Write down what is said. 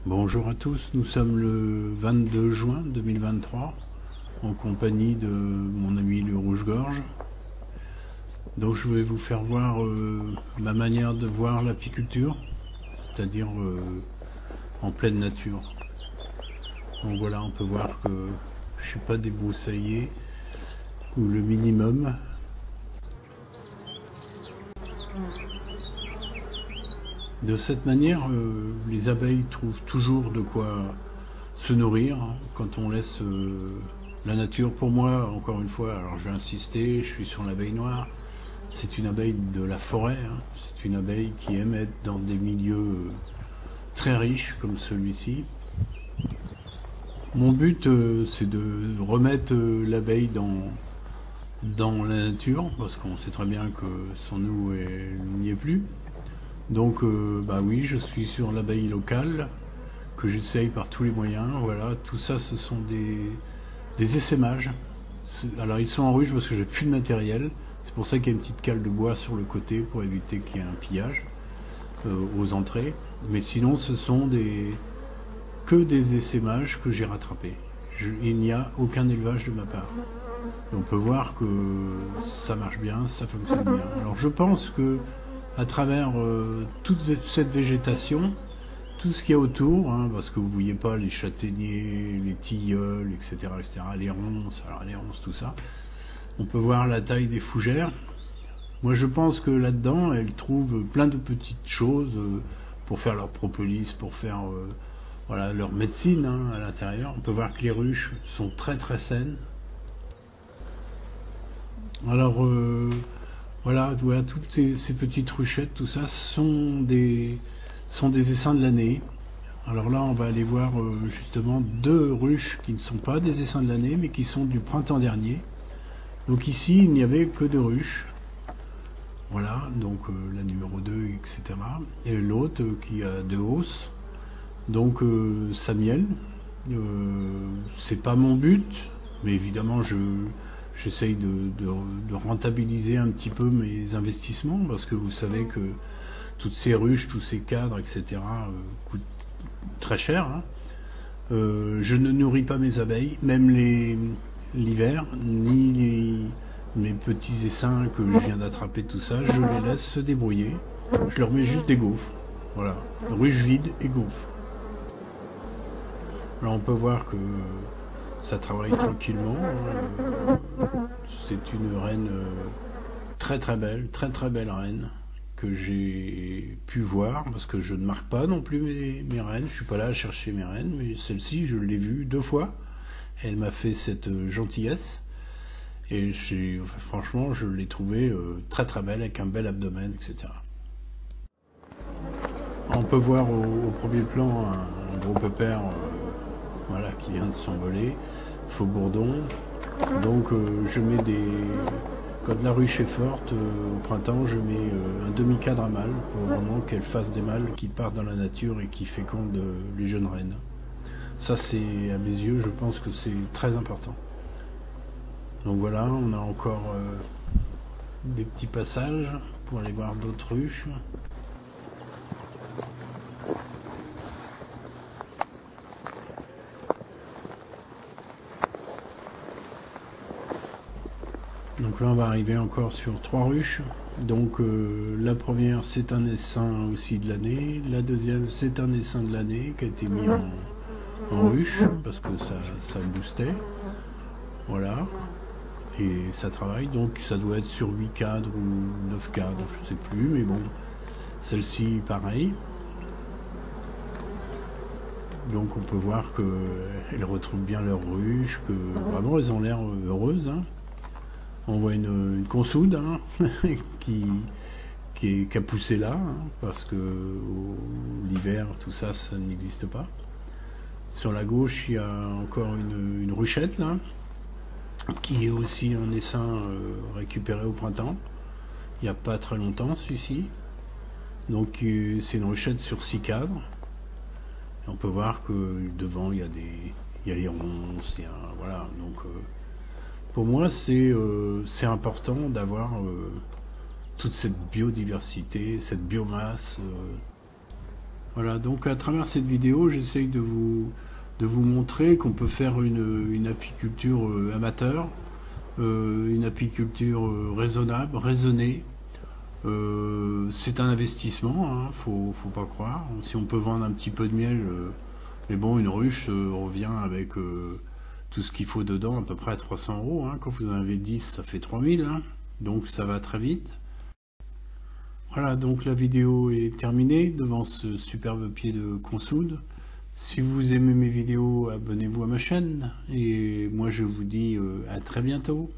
Bonjour à tous, nous sommes le 22 juin 2023 en compagnie de mon ami le rouge-gorge. Donc je vais vous faire voir ma manière de voir l'apiculture, c'est-à-dire en pleine nature. Donc voilà, on peut voir que je ne suis pas débroussaillé, ou le minimum. De cette manière, les abeilles trouvent toujours de quoi se nourrir quand on laisse la nature. Pour moi, encore une fois, alors je vais insister, je suis sur l'abeille noire. C'est une abeille de la forêt, hein. C'est une abeille qui aime être dans des milieux très riches comme celui-ci. Mon but, c'est de remettre l'abeille dans la nature, parce qu'on sait très bien que sans nous, elle n'y est plus. Donc, bah oui, je suis sur l'abeille locale, que j'essaye par tous les moyens. Voilà, tout ça, ce sont des essaimages. Alors, ils sont en ruche parce que j'ai plus de matériel. C'est pour ça qu'il y a une petite cale de bois sur le côté pour éviter qu'il y ait un pillage aux entrées. Mais sinon, ce sont que des essaimages que j'ai rattrapés. Il n'y a aucun élevage de ma part. Et on peut voir que ça marche bien, ça fonctionne bien. Alors, je pense que à travers toute cette végétation, tout ce qu'il y a autour, hein, parce que vous ne voyez pas les châtaigniers, les tilleuls, etc., les ronces, alors les ronces, tout ça, on peut voir la taille des fougères. Moi, je pense que là-dedans, elles trouvent plein de petites choses pour faire leur propolis, pour faire voilà, leur médecine hein, à l'intérieur. On peut voir que les ruches sont très très saines. Alors, voilà, toutes ces petites ruchettes, tout ça, sont des essaims de l'année. Alors là, on va aller voir justement deux ruches qui ne sont pas des essaims de l'année, mais qui sont du printemps dernier. Donc ici, il n'y avait que deux ruches. Voilà, donc la numéro 2, etc. Et l'autre qui a deux hausses. Donc ça miel. C'est pas mon but, mais évidemment, j'essaye de rentabiliser un petit peu mes investissements, parce que vous savez que toutes ces ruches, tous ces cadres, etc. Coûtent très cher. Hein. Je ne nourris pas mes abeilles, même l'hiver, ni mes petits essaims que je viens d'attraper, tout ça, je les laisse se débrouiller. Je leur mets juste des gaufres. Voilà, ruche vide et gaufres. Là, on peut voir que ça travaille tranquillement. C'est une reine très très belle reine que j'ai pu voir, parce que je ne marque pas non plus mes reines. Je suis pas là à chercher mes reines, mais celle-ci, je l'ai vue 2 fois. Elle m'a fait cette gentillesse. Et franchement, je l'ai trouvée très très belle, avec un bel abdomen, etc. On peut voir au premier plan un gros pépère voilà, qui vient de s'envoler, faux bourdon. Donc je mets quand la ruche est forte, au printemps, je mets un demi-cadre à mâle pour vraiment qu'elle fasse des mâles qui partent dans la nature et qui fécondent les jeunes reines. Ça, c'est, à mes yeux, je pense que c'est très important. Donc voilà, on a encore des petits passages pour aller voir d'autres ruches. Donc là, on va arriver encore sur 3 ruches. Donc la première, c'est un essaim aussi de l'année. La deuxième, c'est un essaim de l'année qui a été mis en ruche parce que ça boostait. Voilà. Et ça travaille. Donc ça doit être sur 8 cadres ou 9 cadres, je ne sais plus. Mais bon, celle-ci, pareil. Donc on peut voir qu'elles retrouvent bien leur ruche, que vraiment elles ont l'air heureuses. Hein. On voit une consoude hein, qui a poussé là, hein, parce que l'hiver, tout ça, ça n'existe pas. Sur la gauche, il y a encore une ruchette, là, qui est aussi un essaim récupéré au printemps. Il n'y a pas très longtemps, celui-ci. Donc c'est une ruchette sur 6 cadres. Et on peut voir que devant, il y a les ronces, voilà, donc... Pour moi, c'est important d'avoir toute cette biodiversité, cette biomasse Voilà, donc à travers cette vidéo, j'essaye de vous montrer qu'on peut faire une apiculture amateur, une apiculture raisonnable, raisonnée. C'est un investissement, hein, faut pas croire. Si on peut vendre un petit peu de miel, mais bon, une ruche revient avec tout ce qu'il faut dedans à peu près à 300 euros. Hein. Quand vous en avez 10, ça fait 3000, hein. Donc ça va très vite. Voilà, donc la vidéo est terminée devant ce superbe pied de consoude. Si vous aimez mes vidéos, abonnez-vous à ma chaîne et moi je vous dis à très bientôt.